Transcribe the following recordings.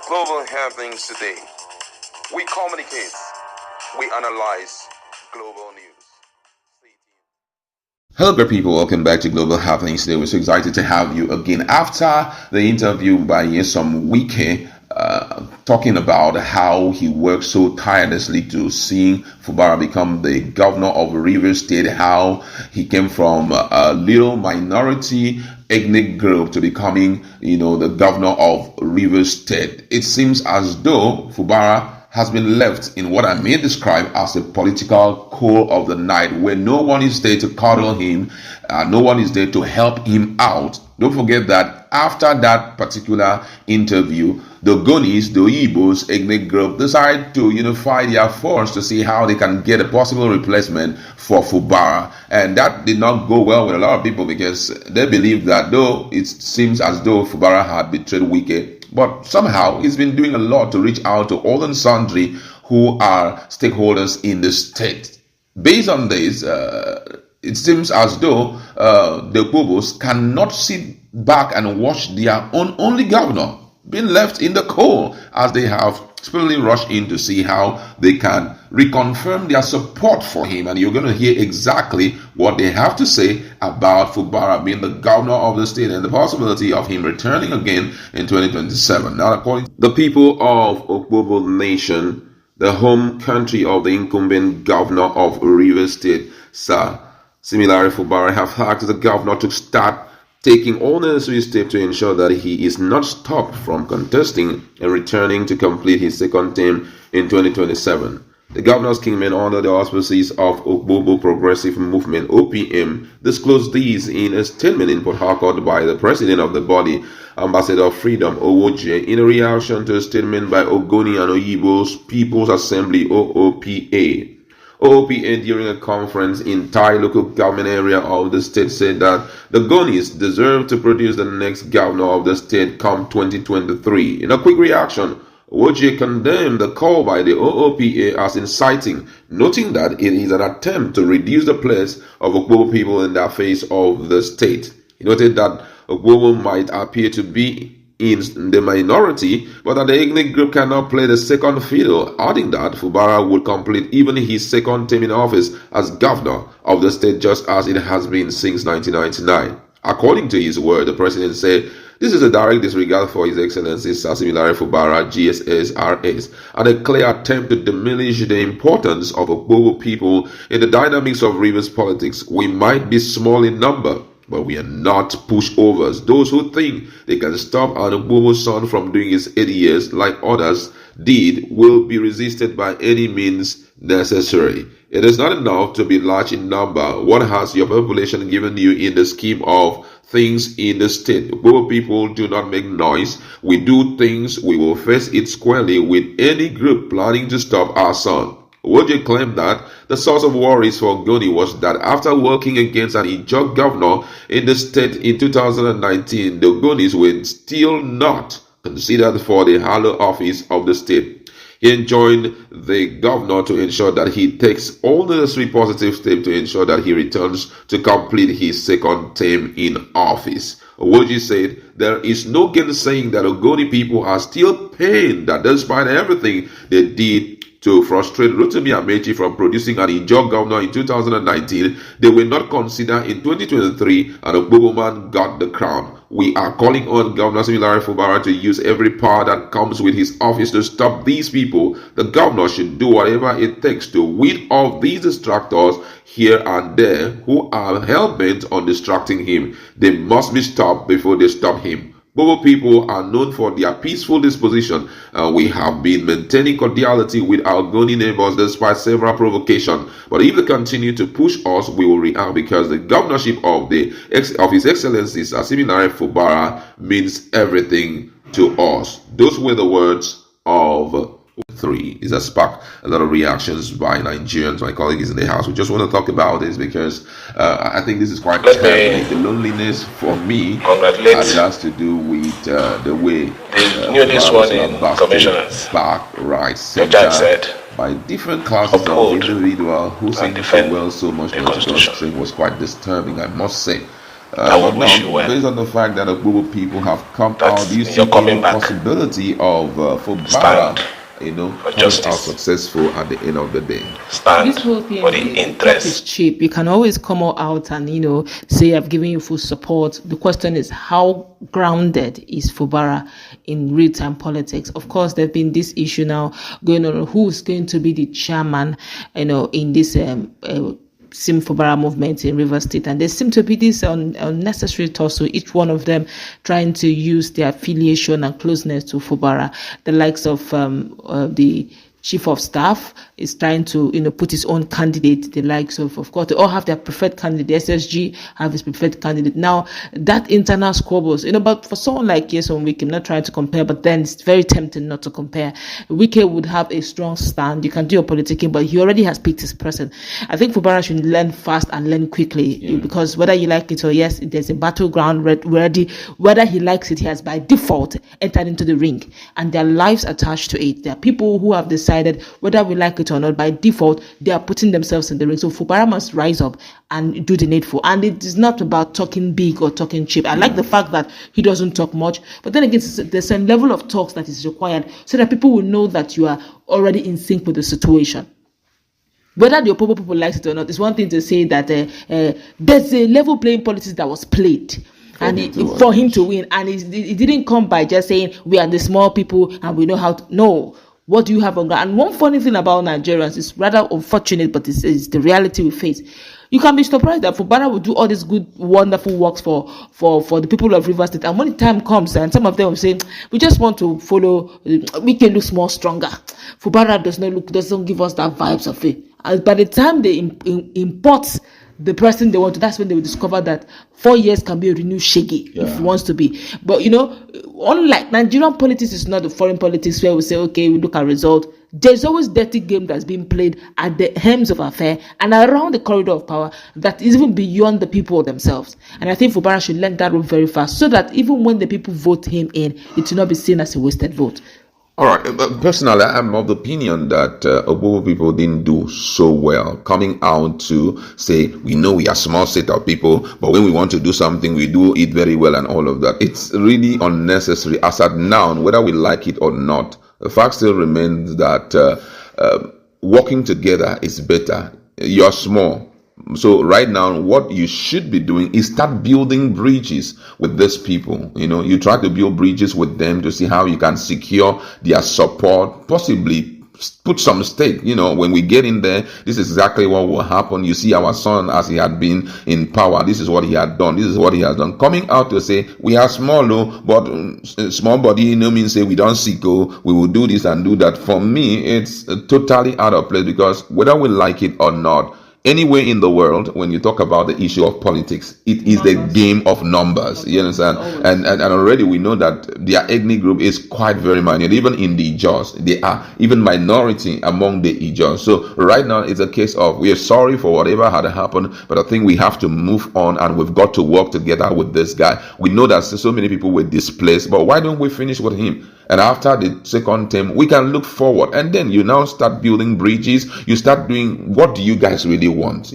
Global happenings today. We communicate. We analyze global news. Hello, great people. Welcome back to Global Happenings today. We're so excited to have you again after the interview by Wike, talking about how he worked so tirelessly to seeing Fubara become the governor of Rivers State, how he came from a little minority ethnic group to becoming, the governor of Rivers State. It seems as though Fubara has been left in what I may describe as a political cool of the night, where no one is there to cuddle him, no one is there to help him out. Don't forget that after that particular interview, the Ogonis, the Oyigbos ethnic group, decided to unify their force to see how they can get a possible replacement for Fubara. And that did not go well with a lot of people, because they believe that though it seems as though Fubara had betrayed Wike, but somehow he's been doing a lot to reach out to all and sundry who are stakeholders in the state. Based on this, it seems as though the Opobos cannot sit back and watch their own only governor being left in the cold, as they have speedily rushed in to see how they can reconfirm their support for him. And you're going to hear exactly what they have to say about Fubara being the governor of the state and the possibility of him returning again in 2027. Now, according to the people of Opobo Nation, the home country of the incumbent governor of Rivers State, Sir Similarly, Fubara have asked the governor to start taking all necessary steps to ensure that he is not stopped from contesting and returning to complete his second term in 2027. The governor's Kinsmen, under the auspices of Opobo Progressive Movement (OPM), disclosed these in a statement in Port Harcourt by the president of the body, Ambassador of Freedom Owoje, in a reaction to a statement by Ogoni and Oyigbos People's Assembly (OOPA). OOPA, during a conference in Thai local government area of the state, said that the Ogonis deserve to produce the next governor of the state come 2023. In a quick reaction, Owoje condemned the call by the OOPA as inciting, noting that it is an attempt to reduce the place of Opobo people in the face of the state. He noted that Opobo might appear to be in the minority, but that the ethnic group cannot play the second fiddle, adding that Fubara would complete even his second term in office as governor of the state, just as it has been since 1999. According to his word, the president said, "This is a direct disregard for His Excellency Sasimilare Fubara, GSS-RS, and a clear attempt to diminish the importance of Opobo people in the dynamics of Rivers politics. We might be small in number, but we are not pushovers. Those who think they can stop an Opobo son from doing his 80 years like others did will be resisted by any means necessary. It is not enough to be large in number. What has your population given you in the scheme of things in the state? Opobo people do not make noise. We do things. We will face it squarely with any group planning to stop our son." Owoje claimed that the source of worries for Ogoni was that after working against an injured governor in the state in 2019, the Ogonis were still not considered for the higher office of the state. He enjoined the governor to ensure that he takes all necessary positive steps to ensure that he returns to complete his second term in office. Owoje said there is no gainsaying that Ogoni people are still pained that despite everything they did to frustrate Rotimi Amechi from producing an injured governor in 2019, they will not consider in 2023 an Opobo man got the crown. We are calling on Governor Similare Fubara to use every power that comes with his office to stop these people. The governor should do whatever it takes to weed off these distractors here and there who are hell-bent on distracting him. They must be stopped before they stop him. Opobo people are known for their peaceful disposition, and we have been maintaining cordiality with our Ogoni neighbors despite several provocations. But if they continue to push us, we will react, because the governorship of His Excellency Sasimilare Fubara means everything to us. Those were the words of 3. This has sparked a lot of reactions by Nigerians. My colleague is in the house. We just want to talk about this because I think this is quite terrible. The loneliness for me has to do with the way this one in commissioners back, right, center, by different classes of individuals who seem to well so much. The was quite disturbing, I must say. I would But wish now, you well. based on the fact that Opobo people have come That out, do you see you're coming any back. possibility of Fubara, Stand coming for out justice. successful at the end of the day? Stand This whole thing, for the talk is interest. cheap. You can always come out and say I've given you full support. The question is, how grounded is Fubara in real-time politics? Of course, there's been this issue now going on, who's going to be the chairman in this Sim Fubara movement in River State, and there seem to be this unnecessary tussle, each one of them trying to use their affiliation and closeness to Fubara. The likes of the chief of staff is trying to put his own candidate. The likes of course, they all have their preferred candidate. The SSG have his preferred candidate. Now that internal squabbles, but for someone like Wike, I'm not trying to compare, but then it's very tempting not to compare. Wike would have a strong stand. You can do your politicking, but he already has picked his person. I think Fubara should learn fast and learn quickly, because whether you like it or yes, there's a battleground ready. Whether he likes it, he has by default entered into the ring, and their lives attached to it. There are people who have decided, whether we like it or not, by default, they are putting themselves in the ring. So Fubara must rise up and do the needful. And it is not about talking big or talking cheap. I like the fact that he doesn't talk much, but then again, there's a level of talks that is required so that people will know that you are already in sync with the situation. Whether the Opobo people like it or not, it's one thing to say that there's a level playing politics that was played. For him to win, and it didn't come by just saying we are the small people and we know how to. No, what do you have on ground? And one funny thing about Nigerians is rather unfortunate, but it's the reality we face. You can be surprised that Fubara will do all these good, wonderful works for the people of River State, and when the time comes, and some of them will say, we just want to follow, we can look more stronger. Fubara doesn't give us that vibes of it. And by the time they import the person they want to, that's when they will discover that 4 years can be a renewed shaggy if it wants to be. But unlike Nigerian politics, is not the foreign politics where we say, okay, we look at result. There's always dirty game that's being played at the hems of affair and around the corridor of power that is even beyond the people themselves. And I think Fubara should learn that rule very fast, so that even when the people vote him in, it will not be seen as a wasted vote. All right. Personally, I'm of the opinion that Opobo people didn't do so well coming out to say, we know we are small set of people, but when we want to do something, we do it very well and all of that. It's really unnecessary as at now, whether we like it or not. The fact still remains that working together is better. You're small. So right now, what you should be doing is start building bridges with these people. You try to build bridges with them to see how you can secure their support, possibly put some stake. When we get in there, this is exactly what will happen. You see our son, as he had been in power, this is what he had done. This is what he has done. Coming out to say, we are small, but small body, means say we don't seek, we will do this and do that. For me, it's totally out of place, because whether we like it or not, anywhere in the world, when you talk about the issue of politics, it is the game of numbers. You understand? And already we know that their ethnic group is quite very minor. Even in the Ijaws, they are even minority among the Ijaws. So right now it's a case of, we are sorry for whatever had happened, but I think we have to move on, and we've got to work together with this guy. We know that so many people were displaced, but why don't we finish with him? And after the second term, we can look forward. And then you now start building bridges. You start doing, what do you guys really want?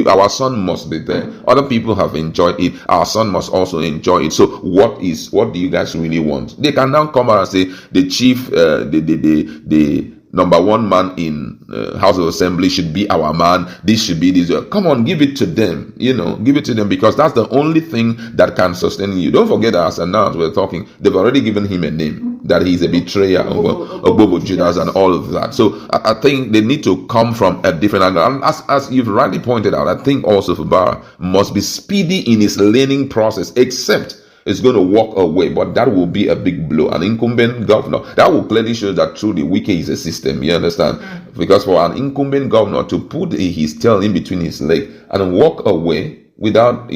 Our son must be there. Other people have enjoyed it. Our son must also enjoy it. So what do you guys really want? They can now come out and say, the chief, the number one man in House of Assembly should be our man. This should be this. Come on, give it to them. Give it to them, because that's the only thing that can sustain you. Don't forget, as announced, we're talking, they've already given him a name, that he's a betrayer of Ogoni Judas and all of that. So I think they need to come from a different angle. And as you've rightly pointed out, I think also Fubara must be speedy in his learning process, except it's going to walk away, but that will be a big blow. An incumbent governor, that will clearly show that truly Wike is a system. You understand? Because for an incumbent governor to put his tail in between his leg and walk away without,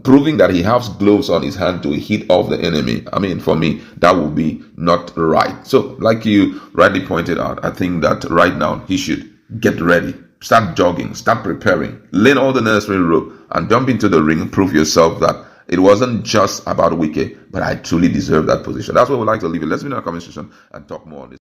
proving that he has gloves on his hand to hit off the enemy, I mean, for me, that would be not right. So, like you rightly pointed out, I think that right now he should get ready. Start jogging, start preparing, learn all the necessary rope, and jump into the ring. Prove yourself that it wasn't just about Wike, but I truly deserve that position. That's where we'd like to leave it. Let's be in our comment section and talk more on this.